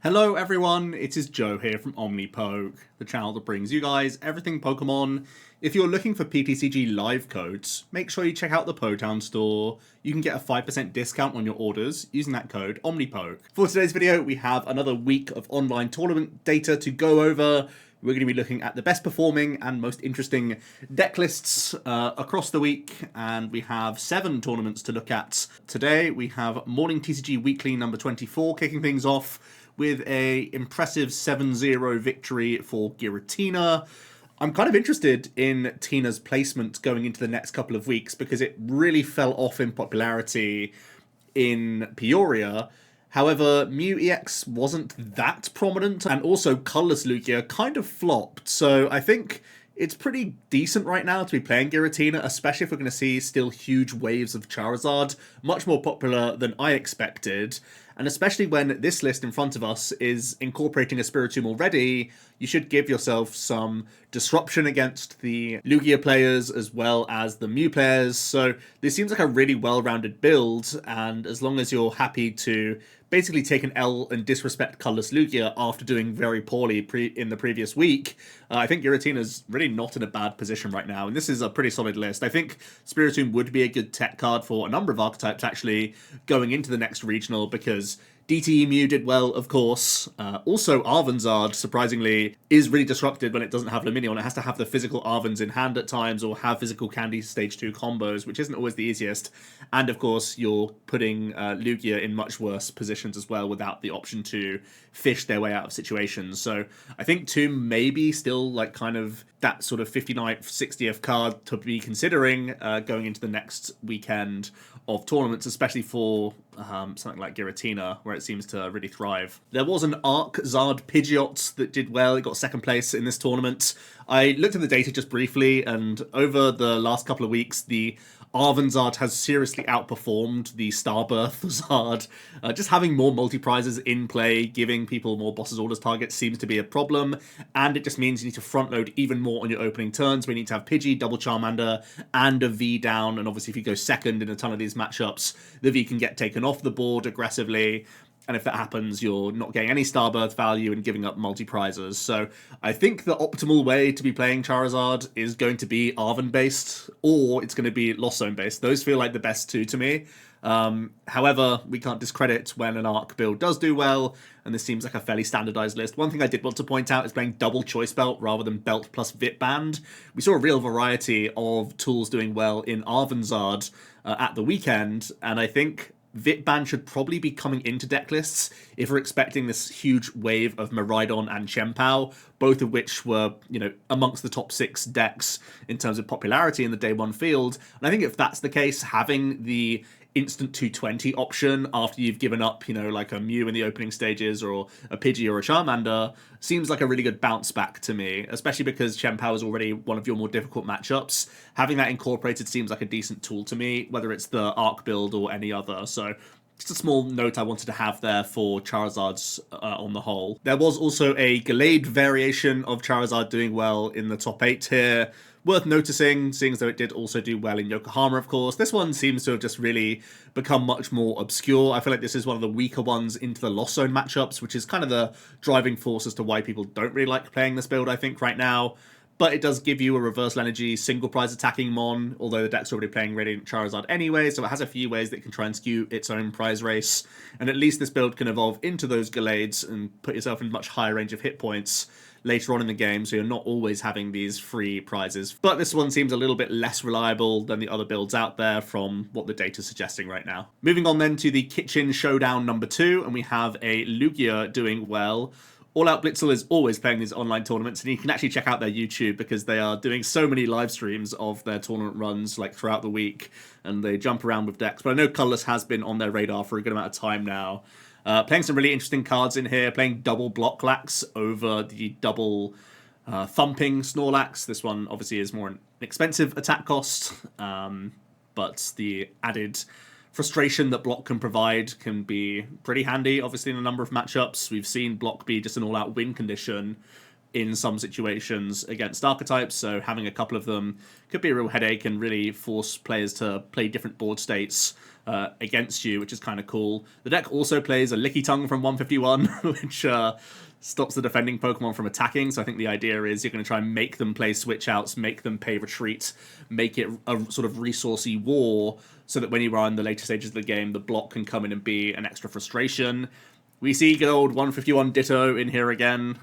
Hello everyone, it is Joe here from OmniPoke, the channel that brings you guys everything Pokemon. If you're looking for PTCG live codes, make sure you check out the Potown store. You can get a 5% discount on your orders using that code OmniPoke. For today's video, we have another week of online tournament data to go over. We're going to be looking at the best performing and most interesting deck lists across the week, and we have 7 tournaments to look at. Today we have Morning TCG Weekly number 24 kicking things off with a impressive 7-0 victory for Giratina. I'm kind of interested in Tina's placement going into the next couple of weeks because it really fell off in popularity in Peoria. However, Mew EX wasn't that prominent, and also Colorless Lugia kind of flopped, so I think it's pretty decent right now to be playing Giratina, especially if we're going to see still huge waves of Charizard, much more popular than I expected. And especially when this list in front of us is incorporating a Spiritomb already, you should give yourself some disruption against the Lugia players as well as the Mew players. So this seems like a really well-rounded build, and as long as you're happy to basically take an L and disrespect Colorless Lugia after doing very poorly in the previous week, I think Giratina's really not in a bad position right now, and this is a pretty solid list. I think Spiritomb would be a good tech card for a number of archetypes actually going into the next regional, because DTE Mew did well, of course. Also, Arvanzard, surprisingly, is really disrupted when it doesn't have Luminion. It has to have the physical Arvans in hand at times, or have physical Candy Stage 2 combos, which isn't always the easiest. And, of course, you're putting Lugia in much worse positions as well without the option to fish their way out of situations. So I think Tomb may be still like kind of that sort of 59th, 60th card to be considering going into the next weekend of tournaments, especially for something like Giratina, where it seems to really thrive. There was an Zard Pidgeot that did well. It got second place in this tournament. I looked at the data just briefly, and over the last couple of weeks, the Arvanzard has seriously outperformed the Starbirth Zard. Just having more multi-prizes in play, giving people more bosses orders targets seems to be a problem, and it just means you need to front load even more on your opening turns. We need to have Pidgey, double Charmander, and a V down, and obviously if you go second in a ton of these matchups, the V can get taken off the board aggressively. And if that happens, you're not getting any Starbirth value and giving up multi-prizes. So I think the optimal way to be playing Charizard is going to be Arven-based, or it's going to be Lost Zone-based. Those feel like the best two to me. However, we can't discredit when an Arc build does do well, and this seems like a fairly standardized list. One thing I did want to point out is playing double Choice Belt rather than Belt plus Vit Band. We saw a real variety of tools doing well in Arvanzard at the weekend, and I think Vitband should probably be coming into deck lists if we're expecting this huge wave of Maridon and Chien-Pao, both of which were, amongst the top 6 decks in terms of popularity in the day 1 field. And I think if that's the case, having the instant 220 option after you've given up, like a Mew in the opening stages or a Pidgey or a Charmander seems like a really good bounce back to me, especially because Chien-Pao is already one of your more difficult matchups. Having that incorporated seems like a decent tool to me, whether it's the Arc build or any other. So just a small note I wanted to have there for Charizard's on the whole. There was also a Glade variation of Charizard doing well in the top 8 here. Worth noticing, seeing as though it did also do well in Yokohama, of course. This one seems to have just really become much more obscure. I feel like this is one of the weaker ones into the Lost Zone matchups, which is kind of the driving force as to why people don't really like playing this build, I think, right now. But it does give you a reversal energy single prize attacking Mon, although the deck's already playing Radiant Charizard anyway, so it has a few ways that it can try and skew its own prize race. And at least this build can evolve into those Glades and put yourself in much higher range of hit points later on in the game, so you're not always having these free prizes. But this one seems a little bit less reliable than the other builds out there from what the data's suggesting right now. Moving on then to the Kitchen Showdown number 2, and we have a Lugia doing well. All Out Blitzel is always playing these online tournaments, and you can actually check out their YouTube because they are doing so many live streams of their tournament runs like throughout the week, and they jump around with decks. But I know Colorless has been on their radar for a good amount of time now. Playing some really interesting cards in here, playing double Blocklax over the double thumping Snorlax. This one obviously is more an expensive attack cost, but the added frustration that Block can provide can be pretty handy, obviously, in a number of matchups. We've seen Block be just an all-out win condition, in some situations against archetypes, so having a couple of them could be a real headache and really force players to play different board states against you, which is kind of cool. The deck also plays a Licky Tongue from 151, which stops the defending Pokemon from attacking, so I think the idea is you're going to try and make them play switch outs, make them pay retreat, make it a sort of resourcey war, so that when you are in the later stages of the game, the block can come in and be an extra frustration. We see good old 151 Ditto in here again.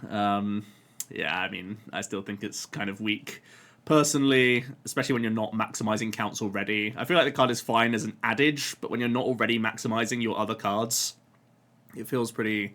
Yeah, I mean, I still think it's kind of weak. Personally, especially when you're not maximizing counts already. I feel like the card is fine as an adage, but when you're not already maximizing your other cards, it feels pretty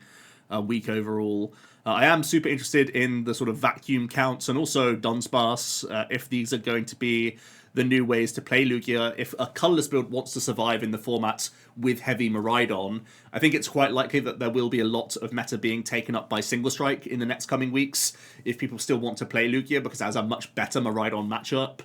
weak overall. I am super interested in the sort of vacuum counts and also Dunsparce, if these are going to be the new ways to play Lugia. If a colorless build wants to survive in the format with heavy Maridon, I think it's quite likely that there will be a lot of meta being taken up by Single Strike in the next coming weeks if people still want to play Lugia, because it has a much better Maridon matchup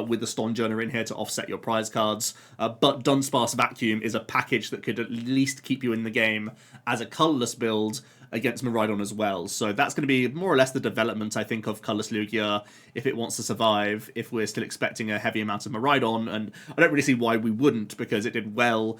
with the Stonjourner in here to offset your prize cards. But Dunsparce Vacuum is a package that could at least keep you in the game as a colorless build against Maridon as well. So that's going to be more or less the development, I think, of Colorless Lugia if it wants to survive, if we're still expecting a heavy amount of Maridon. And I don't really see why we wouldn't, because it did well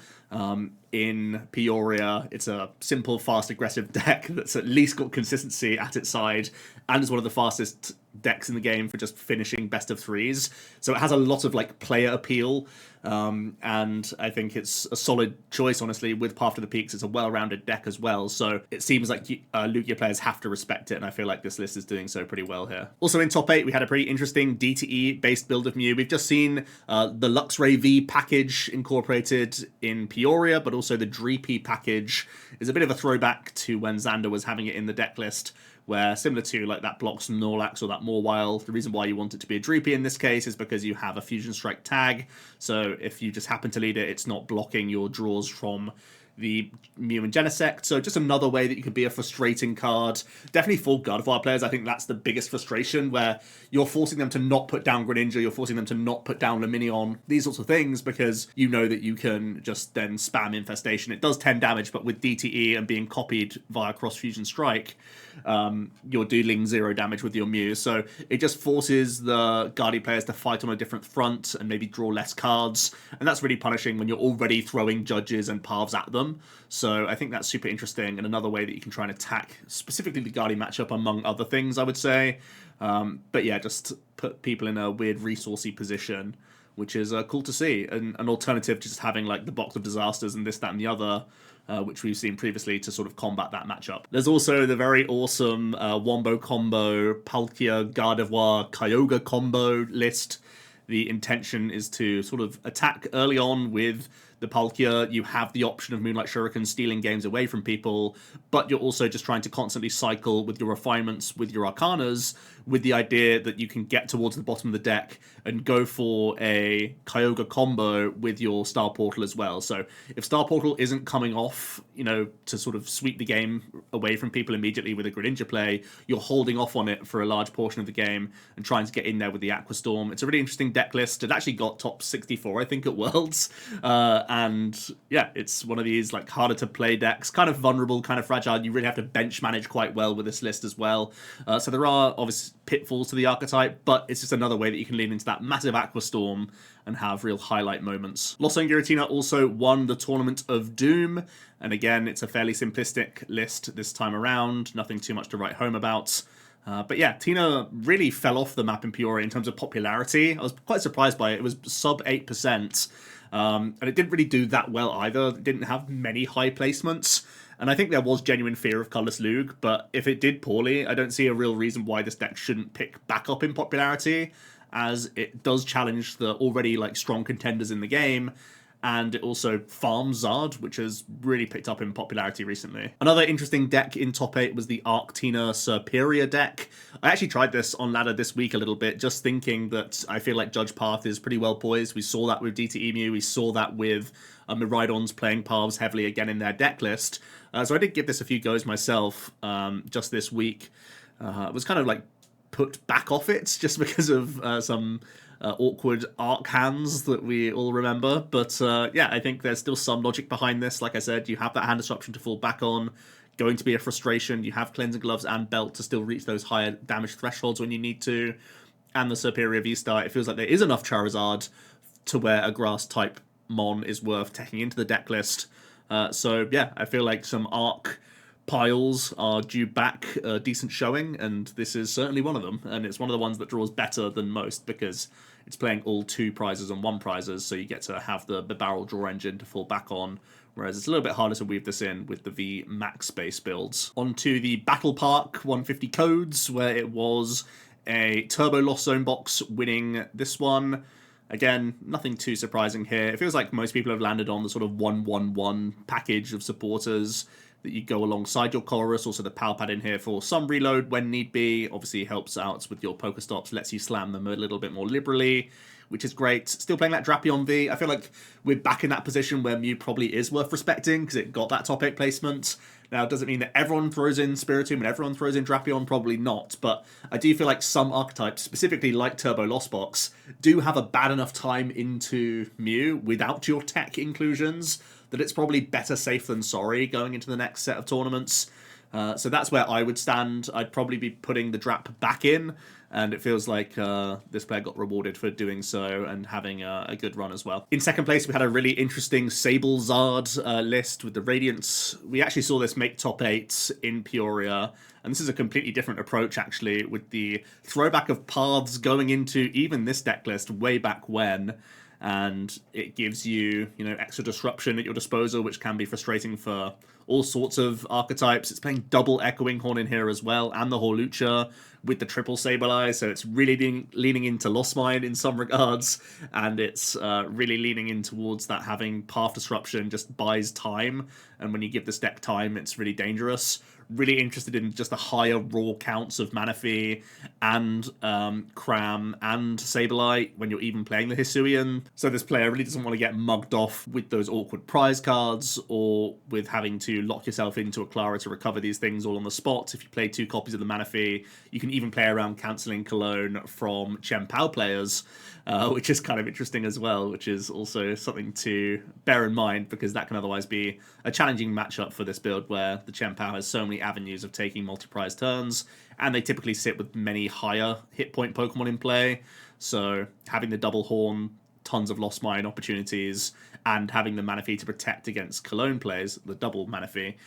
in Peoria. It's a simple, fast, aggressive deck that's at least got consistency at its side, and is one of the fastest decks in the game for just finishing best of threes. So it has a lot of like player appeal, and I think it's a solid choice, honestly. With Path to the Peaks, it's a well-rounded deck as well, so it seems like Lugia players have to respect it, and I feel like this list is doing so pretty well here. Also in top 8, we had a pretty interesting DTE based build of Mew. We've just seen the Luxray V package incorporated in Peoria, but also the Dreepy package is a bit of a throwback to when Xander was having it in the deck list, where similar to like that blocks Snorlax or that Mawile, the reason why you want it to be a Dreepy in this case is because you have a Fusion Strike tag, so if you just happen to lead it, it's not blocking your draws from the Mew and Genesect. So just another way that you could be a frustrating card. Definitely for Gardevoir players, I think that's the biggest frustration, where you're forcing them to not put down Greninja, you're forcing them to not put down Luminion, these sorts of things, because you know that you can just then spam Infestation. It does 10 damage, but with DTE and being copied via Cross Fusion Strike, you're dealing 0 damage with your Mew. So it just forces the Guardy players to fight on a different front and maybe draw less cards, and that's really punishing when you're already throwing Judges and Paths at them. So I think that's super interesting, and another way that you can try and attack specifically the Guardy matchup among other things, I would say. But yeah, just put people in a weird resourcey position, which is cool to see. And an alternative to just having like the Box of Disasters and this, that, and the other, which we've seen previously to sort of combat that matchup. There's also the very awesome Wombo combo, Palkia, Gardevoir, Kyogre combo list. The intention is to sort of attack early on with the Palkia. You have the option of Moonlight Shuriken stealing games away from people, but you're also just trying to constantly cycle with your refinements, with your Arcanas, with the idea that you can get towards the bottom of the deck and go for a Kyogre combo with your Star Portal as well. So if Star Portal isn't coming off, you know, to sort of sweep the game away from people immediately with a Greninja play, you're holding off on it for a large portion of the game and trying to get in there with the Aqua Storm. It's a really interesting deck list. It actually got top 64, I think, at Worlds. And yeah, it's one of these like harder to play decks, kind of vulnerable, kind of fragile. You really have to bench manage quite well with this list as well. So there are obviously pitfalls to the archetype, but it's just another way that you can lean into that massive Aqua Storm and have real highlight moments. Lost and Giratina also won the Tournament of Doom, and again, it's a fairly simplistic list this time around, nothing too much to write home about. But yeah, Tina really fell off the map in Peoria in terms of popularity. I was quite surprised by it. It was sub 8%, and it didn't really do that well either. It didn't have many high placements. And I think there was genuine fear of Colourless Lug, but if it did poorly, I don't see a real reason why this deck shouldn't pick back up in popularity, as it does challenge the already like strong contenders in the game, and it also farms Zard, which has really picked up in popularity recently. Another interesting deck in top 8 was the Arctina Superior deck. I actually tried this on ladder this week a little bit, just thinking that I feel like Judge Path is pretty well poised. We saw that with DT Emu, we saw that with Maridons playing Paths heavily again in their deck list. So I did give this a few goes myself just this week. I was kind of like put back off it just because of some awkward arc hands that we all remember. But yeah, I think there's still some logic behind this. Like I said, you have that hand disruption to fall back on. going to be a frustration. You have Cleansing Gloves and Belt to still reach those higher damage thresholds when you need to. And the Superior V-Star, it feels like there is enough Charizard to where a Grass-type Mon is worth taking into the deck list. So, yeah, I feel like some Arc piles are due back a decent showing, and this is certainly one of them. And it's one of the ones that draws better than most because it's playing all 2 prizes and 1 prizes, so you get to have the barrel draw engine to fall back on, whereas it's a little bit harder to weave this in with the V max base builds. Onto the Battle Park 150 codes, where it was a Turbo Lost Zone box winning this one. Again, nothing too surprising here. It feels like most people have landed on the sort of 1-1-1 package of supporters that you go alongside your Chorus. Also the Palpad in here for some reload when need be. Obviously helps out with your Pokestops, lets you slam them a little bit more liberally, which is great. Still playing that Drapion V. I feel like we're back in that position where Mew probably is worth respecting because it got that top 8 placement. Now, does it mean that everyone throws in Spiritomb and everyone throws in Drapion? Probably not, but I do feel like some archetypes, specifically like Turbo Lost Box, do have a bad enough time into Mew without your tech inclusions that it's probably better safe than sorry going into the next set of tournaments. So that's where I would stand. I'd probably be putting the Drap back in, and it feels like this player got rewarded for doing so and having a good run as well. In second place, we had a really interesting Sablezard list with the Radiance. We actually saw this make top 8 in Peoria, and this is a completely different approach, actually, with the throwback of paths going into even this deck list way back when. And it gives you, extra disruption at your disposal, which can be frustrating for all sorts of archetypes. It's playing double Echoing Horn in here as well, and the Hawlucha with the triple Sableye, so it's really leaning into Lost Mine in some regards, and it's really leaning in towards that having Path Disruption just buys time, and when you give this deck time, it's really dangerous. Really interested in just the higher raw counts of Manaphy and Cram and Sableye when you're even playing the Hisuian. So this player really doesn't want to get mugged off with those awkward prize cards or with having to lock yourself into a Clara to recover these things all on the spot. If you play 2 copies of the Manaphy, you can even play around cancelling Cologne from Chien players, which is kind of interesting as well, which is also something to bear in mind because that can otherwise be a challenging matchup for this build where the Chien has so many avenues of taking multi-prize turns, and they typically sit with many higher hit point Pokemon in play. So having the double horn, tons of Lost Mine opportunities, and having the Manaphy to protect against Cologne plays, the double Manaphy,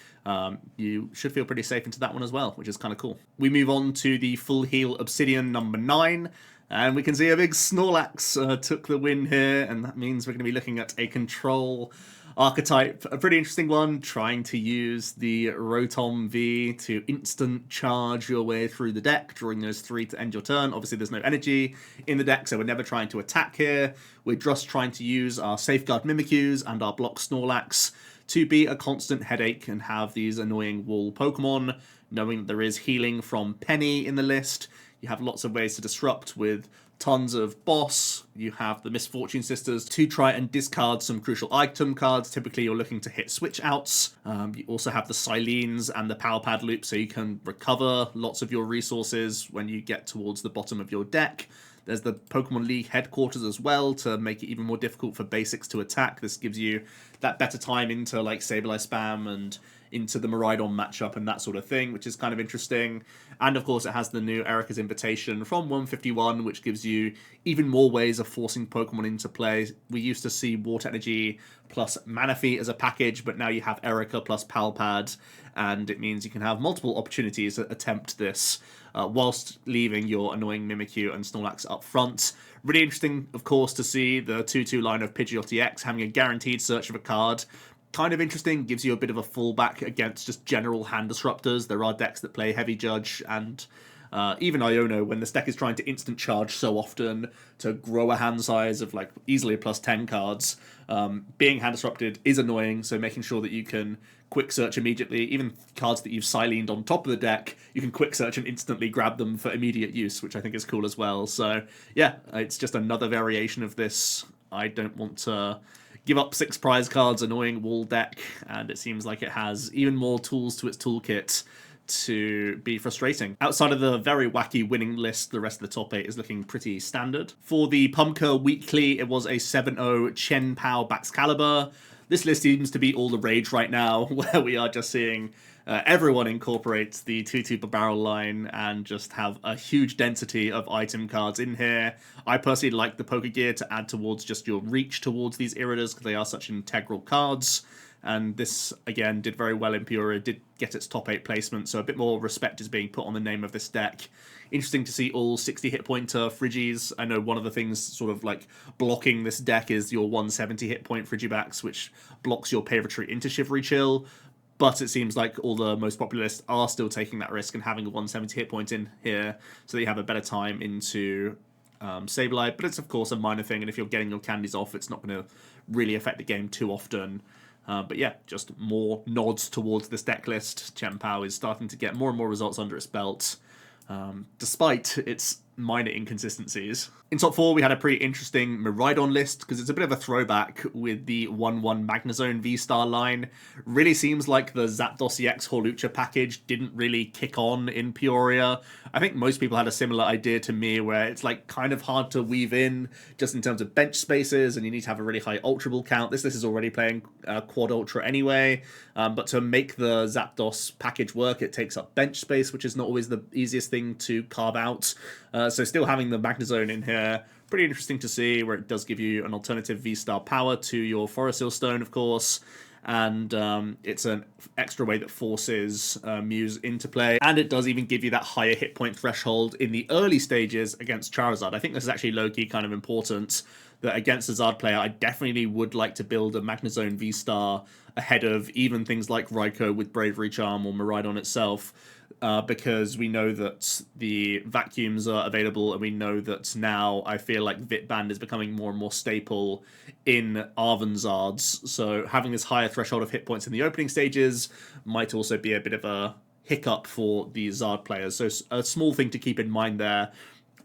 you should feel pretty safe into that one as well, which is kind of cool. We move on to the Full Heal Obsidian number 9. And we can see a big Snorlax took the win here, and that means we're going to be looking at a control archetype, a pretty interesting one, trying to use the Rotom V to instant charge your way through the deck, drawing those 3 to end your turn. Obviously, there's no energy in the deck, so we're never trying to attack here. We're just trying to use our Safeguard Mimikyus and our Block Snorlax to be a constant headache and have these annoying wall Pokemon, knowing that there is healing from Penny in the list. You have lots of ways to disrupt with tons of boss. You have the Misfortune Sisters to try and discard some crucial item cards. Typically, you're looking to hit switch outs. You also have the Silenes and the Power Pad loop, so you can recover lots of your resources when you get towards the bottom of your deck. There's the Pokemon League headquarters as well to make it even more difficult for basics to attack. This gives you that better time into like Sableye spam and into the Maridon matchup and that sort of thing, which is kind of interesting. And of course, it has the new Erica's Invitation from 151, which gives you even more ways of forcing Pokemon into play. We used to see Water Energy plus Manaphy as a package, but now you have Erica plus Palpad, and it means you can have multiple opportunities to attempt this whilst leaving your annoying Mimikyu and Snorlax up front. Really interesting, of course, to see the 2-2 line of Pidgeotty X having a guaranteed search of a card. Kind of interesting, gives you a bit of a fallback against just general hand disruptors. There are decks that play Heavy Judge and even Iono, when this deck is trying to instant charge so often to grow a hand size of like easily plus 10 cards. Being hand disrupted is annoying, so making sure that you can quick search immediately, even cards that you've silened on top of the deck, you can quick search and instantly grab them for immediate use, which I think is cool as well. So yeah, it's just another variation of this. I don't want to give up 6 prize cards, annoying wall deck, and it seems like it has even more tools to its toolkit to be frustrating. Outside of the very wacky winning list, the rest of the top 8 is looking pretty standard. For the Pumpker Weekly, it was a 7-0 Chien Pao backs Calibur. this list seems to be all the rage right now, where we are just seeing everyone incorporate the two per barrel line and just have a huge density of item cards in here. I personally like the Poké Gear to add towards just your reach towards these Iridas, because they are such integral cards. And this, again, did very well in Peoria, did get its top 8 placement, so a bit more respect is being put on the name of this deck. Interesting to see all 60 hit pointer Friggies. I know one of the things sort of like blocking this deck is your 170 hit point Frigibacks, which blocks your Pay Retreat into Chivalry Chill. But it seems like all the most popular lists are still taking that risk and having a 170 hit point in here, so that you have a better time into Sableye. But it's, of course, a minor thing, and if you're getting your candies off, it's not going to really affect the game too often. But yeah, just more nods towards this deck list. Chien Pao is starting to get more and more results under its belt, despite its minor inconsistencies. In top 4, we had a pretty interesting Maridon list, because it's a bit of a throwback with the 1-1 Magnezone V-Star line. Really seems like the Zapdos EX Hawlucha package didn't really kick on in Peoria. I think most people had a similar idea to me, where it's like kind of hard to weave in just in terms of bench spaces, and you need to have a really high Ultra Ball count. This list is already playing Quad Ultra anyway, but to make the Zapdos package work, it takes up bench space, which is not always the easiest thing to carve out. So still having the Magnezone in here, pretty interesting to see, where it does give you an alternative V-Star power to your Forest Seal Stone, of course, and it's an extra way that forces Muse into play, and it does even give you that higher hit point threshold in the early stages against Charizard. I think this is actually low-key kind of important, that against a Zard player, I definitely would like to build a Magnezone V-Star ahead of even things like Raikou with Bravery Charm or Maridon itself, because we know that the vacuums are available, and we know that now I feel like Vit Band is becoming more and more staple in Arven Zards, so having this higher threshold of hit points in the opening stages might also be a bit of a hiccup for the Zard players, so a small thing to keep in mind there.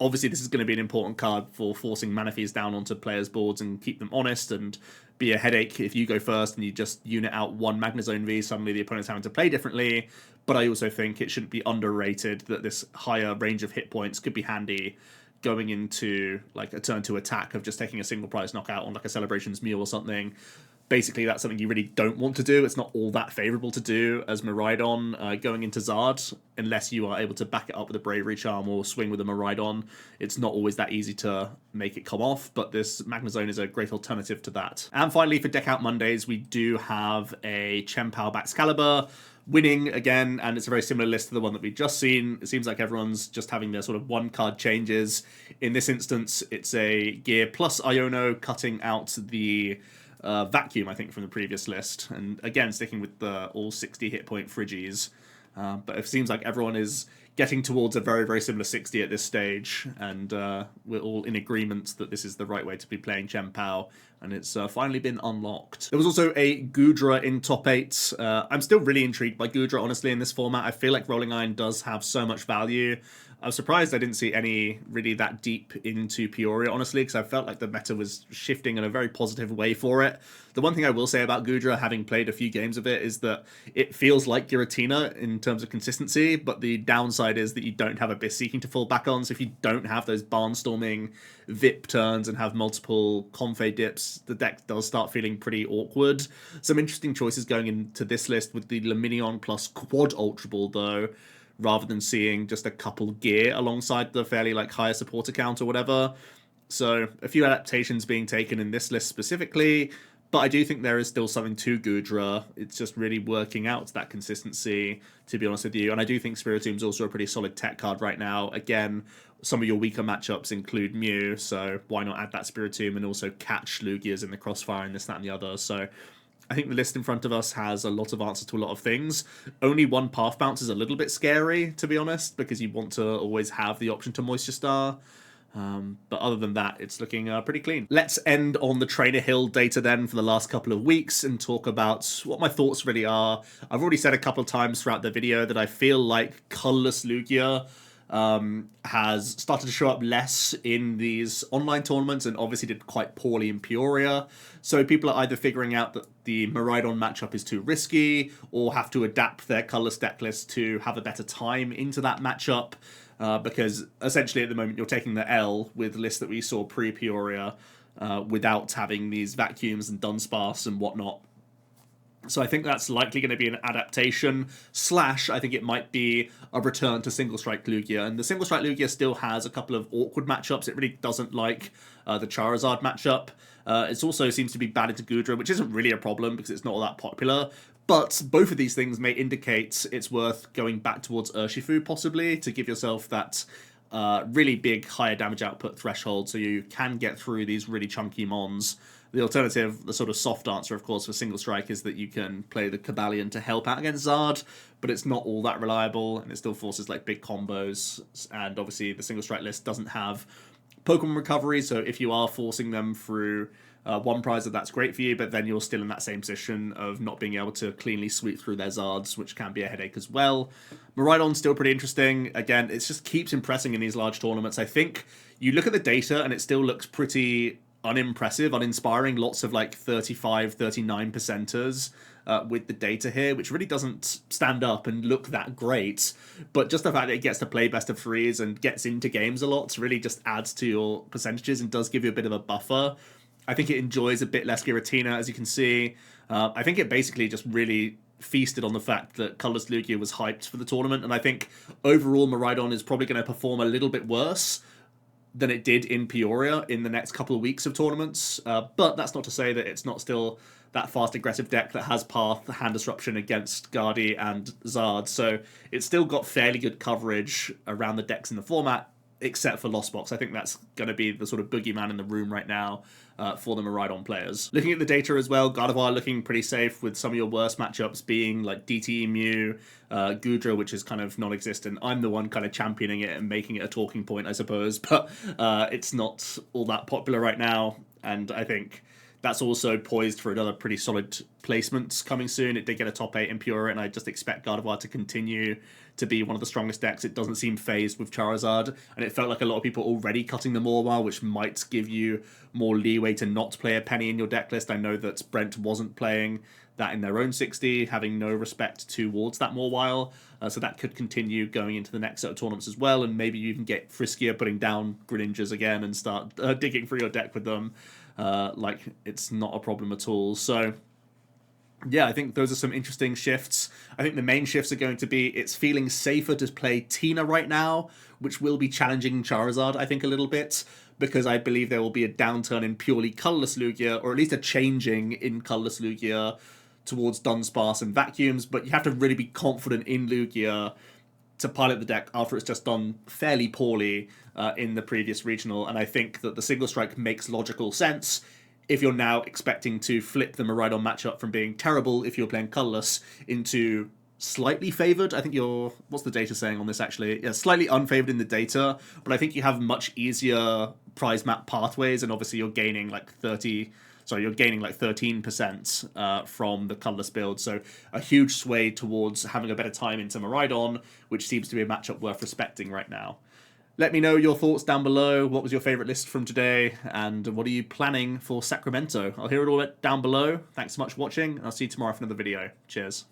Obviously, this is going to be an important card for forcing Manaphy's down onto players' boards and keep them honest, and be a headache if you go first and you just unit out one Magnezone V, suddenly the opponent's having to play differently. But I also think it shouldn't be underrated that this higher range of hit points could be handy going into like a turn to attack of just taking a single prize knockout on like a Celebrations Mew or something. Basically, that's something you really don't want to do. It's not all that favourable to do as Maridon going into Zard, unless you are able to back it up with a Bravery Charm or swing with a Maridon. It's not always that easy to make it come off, but this Magnezone is a great alternative to that. And finally, for Deck Out Mondays, we do have a Chien Pao backs Calibur winning again, and it's a very similar list to the one that we've just seen. It seems like everyone's just having their sort of one-card changes. In this instance, it's a Gear plus Iono cutting out the Vacuum, I think, from the previous list, and again sticking with the all 60 hit point Friggies, but it seems like everyone is getting towards a very, very similar 60 at this stage, and we're all in agreement that this is the right way to be playing Chien Pao, and it's finally been unlocked. There was also a Goodra in top 8. I'm still really intrigued by Goodra, honestly, in this format. I feel like Rolling Iron does have so much value. I was surprised I didn't see any really that deep into Peoria, honestly, because I felt like the meta was shifting in a very positive way for it. The one thing I will say about Goodra, having played a few games of it, is that it feels like Giratina in terms of consistency, but the downside is that you don't have Abyss Seeking to fall back on, so if you don't have those Barnstorming VIP turns and have multiple Confe dips, the deck does start feeling pretty awkward. Some interesting choices going into this list with the Luminion plus Quad Ultra Ball, though, rather than seeing just a couple gear alongside the fairly like higher supporter count or whatever. So a few adaptations being taken in this list specifically, but I do think there is still something to Goodra. It's just really working out that consistency, to be honest with you. And I do think Spiritomb is also a pretty solid tech card right now. Again, some of your weaker matchups include Mew, so why not add that Spiritomb and also catch Lugias in the crossfire and this, that, and the other. So I think the list in front of us has a lot of answers to a lot of things. Only one Path Bounce is a little bit scary, to be honest, because you want to always have the option to Moisture Star. But other than that, it's looking pretty clean. Let's end on the Trainer Hill data then for the last couple of weeks and talk about what my thoughts really are. I've already said a couple of times throughout the video that I feel like Colorless Lugia has started to show up less in these online tournaments and obviously did quite poorly in Peoria. So people are either figuring out that the Maridon matchup is too risky or have to adapt their colorless deck list to have a better time into that matchup. Because essentially at the moment you're taking the L with the list that we saw pre-Peoria without having these vacuums and Dunsparce and whatnot. So I think that's likely going to be an adaptation, / I think it might be a return to Single Strike Lugia. And the Single Strike Lugia still has a couple of awkward matchups. It really doesn't like the Charizard matchup. It also seems to be bad into Goodra, which isn't really a problem because it's not all that popular. But both of these things may indicate it's worth going back towards Urshifu, possibly, to give yourself that really big higher damage output threshold so you can get through these really chunky mons. The alternative, the sort of soft answer, of course, for Single Strike is that you can play the Cobalion to help out against Zard, but it's not all that reliable, and it still forces like big combos, and obviously the Single Strike list doesn't have Pokemon recovery, so if you are forcing them through one prize, that's great for you, but then you're still in that same position of not being able to cleanly sweep through their Zards, which can be a headache as well. Maridon's still pretty interesting. Again, it just keeps impressing in these large tournaments. I think you look at the data and it still looks pretty unimpressive, uninspiring. Lots of like 35, 39%ers with the data here, which really doesn't stand up and look that great. But just the fact that it gets to play best of threes and gets into games a lot really just adds to your percentages and does give you a bit of a buffer. I think it enjoys a bit less Giratina, as you can see. I think it basically just really feasted on the fact that Colourless Lugia was hyped for the tournament, and I think overall Maridon is probably going to perform a little bit worse than it did in Peoria in the next couple of weeks of tournaments. But that's not to say that it's not still that fast, aggressive deck that has Path, Hand Disruption against Guardi and Zard. So it's still got fairly good coverage around the decks in the format, except for Lost Box. I think that's going to be the sort of boogeyman in the room right now for the Maridon players. Looking at the data as well, Gardevoir looking pretty safe with some of your worst matchups being like DTE Mew, Goodra, which is kind of non-existent. I'm the one kind of championing it and making it a talking point, I suppose, but it's not all that popular right now, and I think that's also poised for another pretty solid placement coming soon. It did get a top 8 in Pure, and I just expect Gardevoir to continue to be one of the strongest decks. It doesn't seem phased with Charizard, and it felt like a lot of people already cutting the Mawile, which might give you more leeway to not play a penny in your deck list. I know that Brent wasn't playing that in their own 60, having no respect towards that Mawile, so that could continue going into the next set of tournaments as well, and maybe you even get friskier putting down Greninjas again and start digging through your deck with them. Like, it's not a problem at all. So yeah, I think those are some interesting shifts. I think the main shifts are going to be it's feeling safer to play Tina right now, which will be challenging Charizard, I think, a little bit, because I believe there will be a downturn in purely Colourless Lugia, or at least a changing in Colourless Lugia towards Dunsparce and Vacuums, but you have to really be confident in Lugia to pilot the deck after it's just done fairly poorly in the previous regional, and I think that the Single Strike makes logical sense if you're now expecting to flip the Maridon matchup from being terrible if you're playing Colourless into slightly favoured. I think you're... What's the data saying on this, actually? Yeah, slightly unfavoured in the data, but I think you have much easier prize map pathways, and obviously you're gaining like 13% from the Colourless build, so a huge sway towards having a better time into Maridon, which seems to be a matchup worth respecting right now. Let me know your thoughts down below. What was your favourite list from today, and what are you planning for Sacramento? I'll hear it all down below. Thanks so much for watching, and I'll see you tomorrow for another video. Cheers.